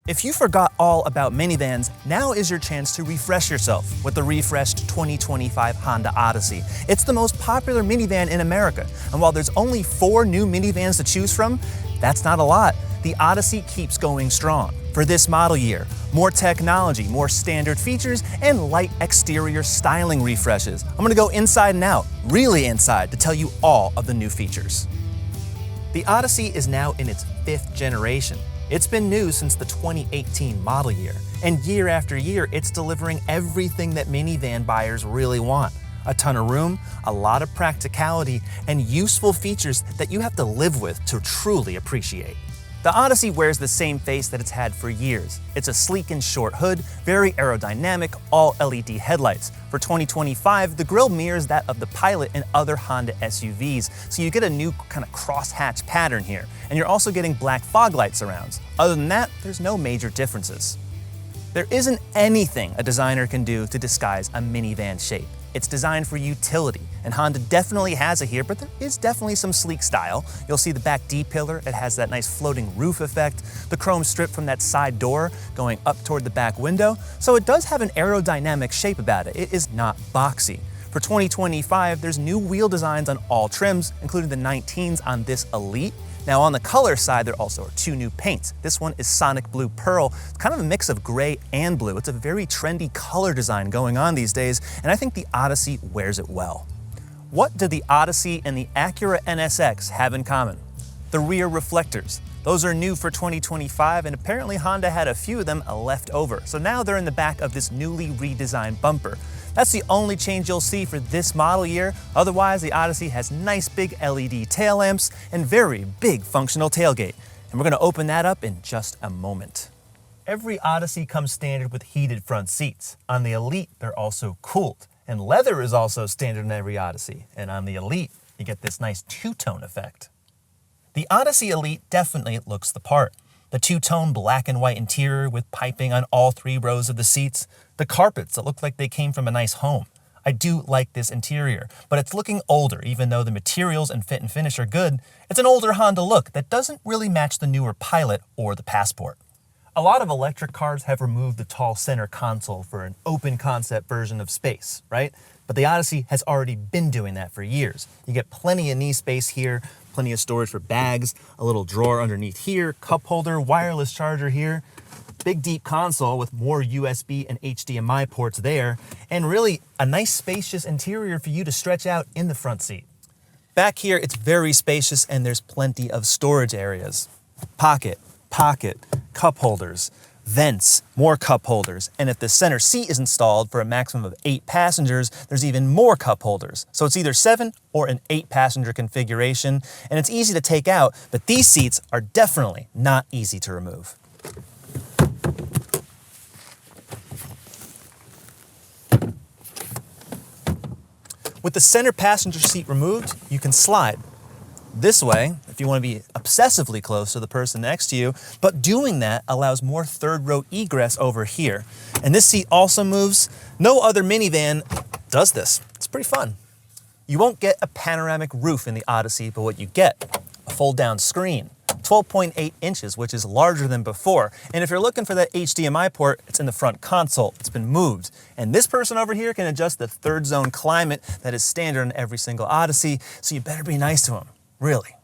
If you forgot all about minivans, now is your chance to refresh yourself with the refreshed 2025 Honda Odyssey. It's the most popular minivan in America, and while there's only 4 new minivans to choose from, that's not a lot. The Odyssey keeps going strong. For this model year, more technology, more standard features, and light exterior styling refreshes. I'm gonna go inside and out, really inside, to tell you all of the new features. The Odyssey is now in its 5th generation. It's been new since the 2018 model year, and year after year, it's delivering everything that minivan buyers really want. A ton of room, a lot of practicality, and useful features that you have to live with to truly appreciate. The Odyssey wears the same face that it's had for years. It's a sleek and short hood, very aerodynamic, all LED headlights. For 2025, the grille mirrors that of the Pilot and other Honda SUVs, so you get a new kind of crosshatch pattern here. And you're also getting black fog light surrounds. Other than that, there's no major differences. There isn't anything a designer can do to disguise a minivan shape. It's designed for utility, and Honda definitely has it here, but there is definitely some sleek style. You'll see the back D-pillar, it has that nice floating roof effect, the chrome strip from that side door going up toward the back window, so it does have an aerodynamic shape about it. It is not boxy. For 2025, there's new wheel designs on all trims, including the 19s on this Elite. Now on the color side, there also are 2 new paints. This one is Sonic Blue Pearl. It's kind of a mix of gray and blue. It's a very trendy color design going on these days, and I think the Odyssey wears it well. What do the Odyssey and the Acura NSX have in common? The rear reflectors. Those are new for 2025, and apparently Honda had a few of them left over. So now they're in the back of this newly redesigned bumper. That's the only change you'll see for this model year. Otherwise, the Odyssey has nice big LED tail lamps and very big functional tailgate. And we're gonna open that up in just a moment. Every Odyssey comes standard with heated front seats. On the Elite, they're also cooled. And leather is also standard in every Odyssey. And on the Elite, you get this nice two-tone effect. The Odyssey Elite definitely looks the part. The two-tone black and white interior with piping on all 3 rows of the seats. The carpets that look like they came from a nice home. I do like this interior, but it's looking older. Even though the materials and fit and finish are good, it's an older Honda look that doesn't really match the newer Pilot or the Passport. A lot of electric cars have removed the tall center console for an open concept version of space, right? But the Odyssey has already been doing that for years. You get plenty of knee space here, plenty of storage for bags, a little drawer underneath here, cup holder, wireless charger here, big deep console with more USB and HDMI ports there, and really a nice spacious interior for you to stretch out in the front seat. Back here, it's very spacious and there's plenty of storage areas. Pocket, cup holders, vents, more cup holders, and if the center seat is installed for a maximum of 8 passengers, there's even more cup holders. So it's either 7 or an 8-passenger configuration, and it's easy to take out, but these seats are definitely not easy to remove. With the center passenger seat removed, you can slide this way if you want to be obsessively close to the person next to you, but doing that allows more third row egress over here. And this seat also moves. No other minivan does this. It's pretty fun. You won't get a panoramic roof in the Odyssey, but what you get, a fold down screen, 12.8 inches, which is larger than before. And if you're looking for that HDMI port, it's in the front console. It's been moved. And this person over here can adjust the 3rd zone climate that is standard in every single Odyssey, so you better be nice to him. Really.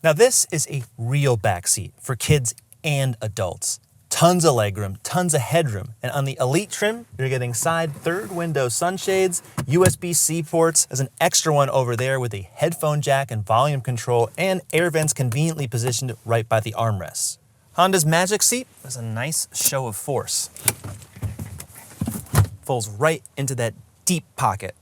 Now this is a real back seat for kids and adults. Tons of legroom, tons of headroom. And on the Elite trim, you're getting side 3rd window sunshades, USB-C ports. There's an extra one over there with a headphone jack and volume control, and air vents conveniently positioned right by the armrests. Honda's Magic Seat is a nice show of force. Folds right into that deep pocket.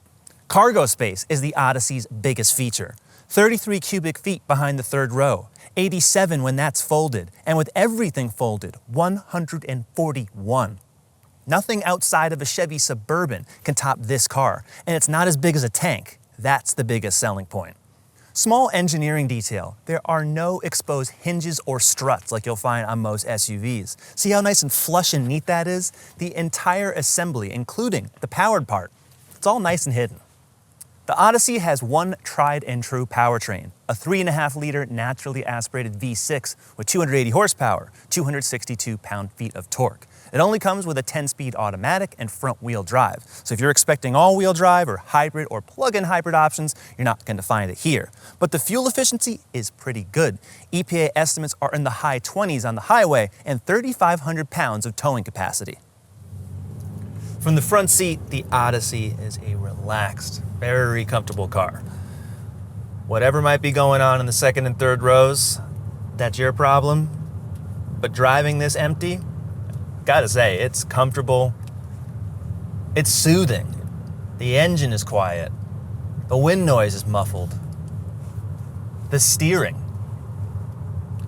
Cargo space is the Odyssey's biggest feature. 33 cubic feet behind the 3rd row, 87 when that's folded, and with everything folded, 141. Nothing outside of a Chevy Suburban can top this car, and it's not as big as a tank. That's the biggest selling point. Small engineering detail. There are no exposed hinges or struts like you'll find on most SUVs. See how nice and flush and neat that is? The entire assembly, including the powered part, it's all nice and hidden. The Odyssey has one tried and true powertrain, a 3.5-liter naturally aspirated V6 with 280 horsepower, 262 pound-feet of torque. It only comes with a 10-speed automatic and front-wheel drive. So if you're expecting all-wheel drive or hybrid or plug-in hybrid options, you're not going to find it here. But the fuel efficiency is pretty good. EPA estimates are in the high 20s on the highway and 3,500 pounds of towing capacity. From the front seat, the Odyssey is a relaxed, very comfortable car. Whatever might be going on in the second and third rows, that's your problem. But driving this empty, gotta say, it's comfortable. It's soothing. The engine is quiet. The wind noise is muffled. The steering,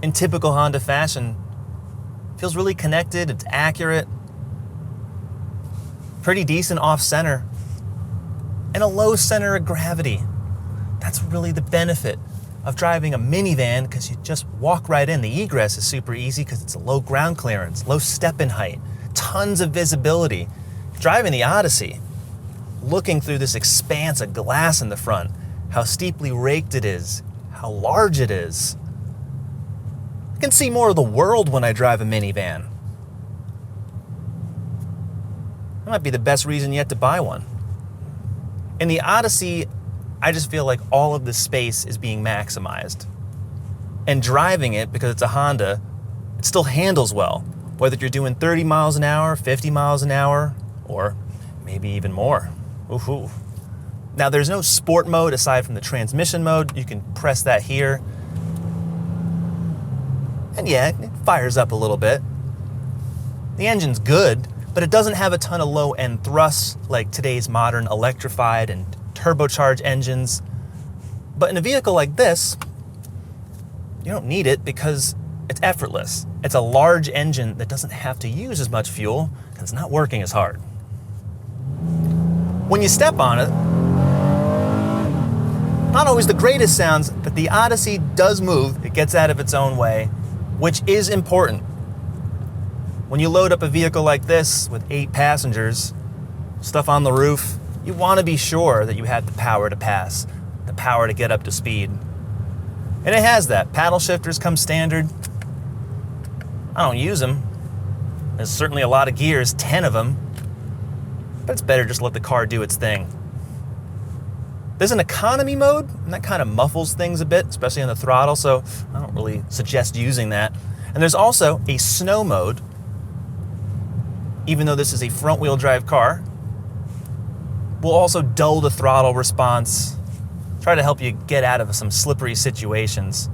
in typical Honda fashion, feels really connected. It's accurate. Pretty decent off-center. And a low center of gravity. That's really the benefit of driving a minivan, because you just walk right in. The egress is super easy because it's a low ground clearance, low step-in height, tons of visibility. Driving the Odyssey, looking through this expanse of glass in the front, how steeply raked it is, how large it is. I can see more of the world when I drive a minivan. That might be the best reason yet to buy one. In the Odyssey, I just feel like all of the space is being maximized. And driving it, because it's a Honda, it still handles well, whether you're doing 30 miles an hour, 50 miles an hour, or maybe even more. Ooh. Now, there's no sport mode aside from the transmission mode. You can press that here. And yeah, it fires up a little bit. The engine's good, but it doesn't have a ton of low-end thrusts like today's modern electrified and turbocharged engines. But in a vehicle like this, you don't need it because it's effortless. It's a large engine that doesn't have to use as much fuel because it's not working as hard. When you step on it, not always the greatest sounds, but the Odyssey does move. It gets out of its own way, which is important. When you load up a vehicle like this with 8 passengers, stuff on the roof, you want to be sure that you have the power to pass, the power to get up to speed. And it has that. Paddle shifters come standard. I don't use them. There's certainly a lot of gears, 10 of them. But it's better just let the car do its thing. There's an economy mode, and that kind of muffles things a bit, especially on the throttle, so I don't really suggest using that. And there's also a snow mode. Even though this is a front-wheel drive car, will also dull the throttle response, try to help you get out of some slippery situations.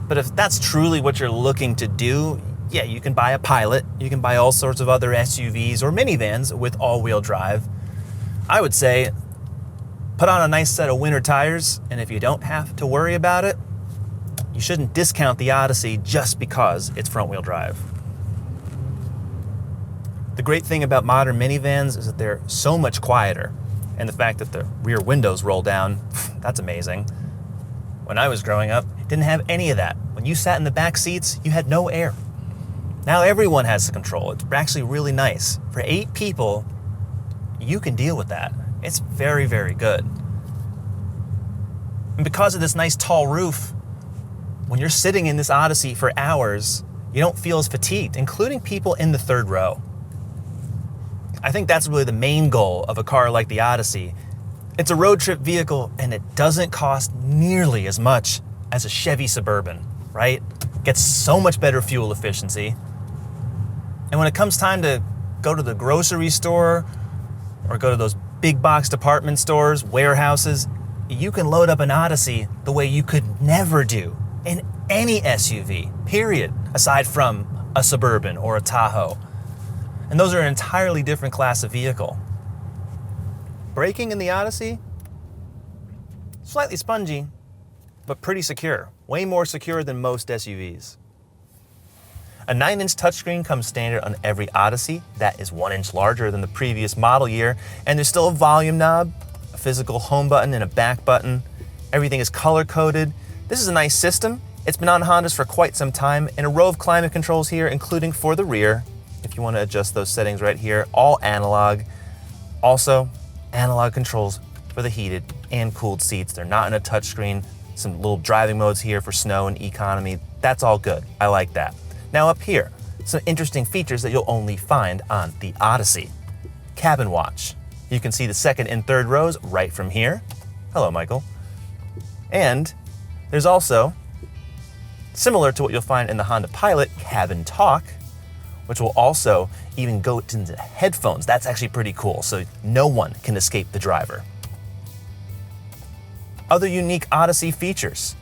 But if that's truly what you're looking to do, yeah, you can buy a Pilot, you can buy all sorts of other SUVs or minivans with all-wheel drive. I would say, put on a nice set of winter tires, and if you don't have to worry about it, you shouldn't discount the Odyssey just because it's front-wheel drive. The great thing about modern minivans is that they're so much quieter, and the fact that the rear windows roll down, that's amazing. When I was growing up, it didn't have any of that. When you sat in the back seats, you had no air. Now everyone has the control. It's actually really nice. For 8 people, you can deal with that. It's very, very good. And because of this nice tall roof, when you're sitting in this Odyssey for hours, you don't feel as fatigued, including people in the third row. I think that's really the main goal of a car like the Odyssey. It's a road trip vehicle, and it doesn't cost nearly as much as a Chevy Suburban, right? Gets so much better fuel efficiency. And when it comes time to go to the grocery store or go to those big box department stores, warehouses, you can load up an Odyssey the way you could never do in any SUV, period, aside from a Suburban or a Tahoe. And those are an entirely different class of vehicle. Braking in the Odyssey, slightly spongy, but pretty secure. Way more secure than most SUVs. A 9-inch touchscreen comes standard on every Odyssey. That is 1 inch larger than the previous model year. And there's still a volume knob, a physical home button, and a back button. Everything is color-coded. This is a nice system. It's been on Hondas for quite some time, and a row of climate controls here, including for the rear. If you want to adjust those settings right here, all analog. Also, analog controls for the heated and cooled seats. They're not in a touchscreen. Some little driving modes here for snow and economy. That's all good. I like that. Now up here, some interesting features that you'll only find on the Odyssey. Cabin watch. You can see the second and third rows right from here. Hello, Michael. And there's also, similar to what you'll find in the Honda Pilot, cabin talk, which will also even go into headphones. That's actually pretty cool, so no one can escape the driver. Other unique Odyssey features.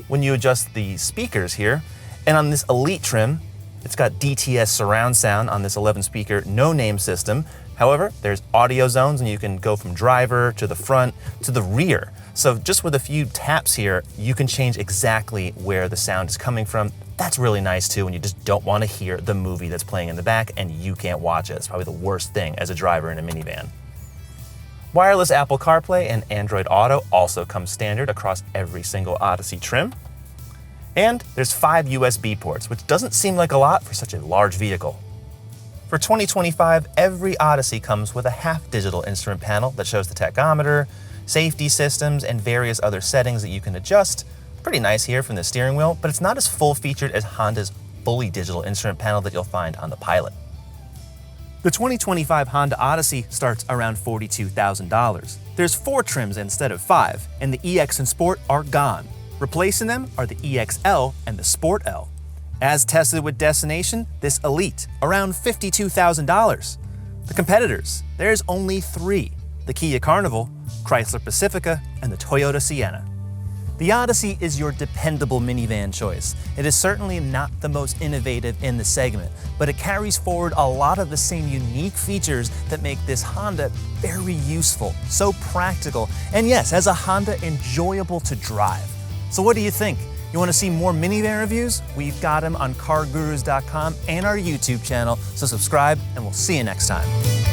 When you adjust the speakers here, and on this Elite trim, it's got DTS surround sound on this 11-speaker no-name system. However, there's audio zones, and you can go from driver to the front to the rear. So just with a few taps here, you can change exactly where the sound is coming from. That's really nice too when you just don't want to hear the movie that's playing in the back and you can't watch it. It's probably the worst thing as a driver in a minivan. Wireless Apple CarPlay and Android Auto also come standard across every single Odyssey trim. And there's 5 USB ports, which doesn't seem like a lot for such a large vehicle. For 2025, every Odyssey comes with a half-digital instrument panel that shows the tachometer, safety systems, and various other settings that you can adjust. Pretty nice here from the steering wheel, but it's not as full-featured as Honda's fully digital instrument panel that you'll find on the Pilot. The 2025 Honda Odyssey starts around $42,000. There's 4 trims instead of 5, and the EX and Sport are gone. Replacing them are the EXL and the Sport L. As tested with Destination, this Elite, around $52,000. The competitors, there's only 3, the Kia Carnival, Chrysler Pacifica, and the Toyota Sienna. The Odyssey is your dependable minivan choice. It is certainly not the most innovative in the segment, but it carries forward a lot of the same unique features that make this Honda very useful, so practical, and yes, as a Honda, enjoyable to drive. So what do you think? You want to see more minivan reviews? We've got them on CarGurus.com and our YouTube channel, so subscribe and we'll see you next time.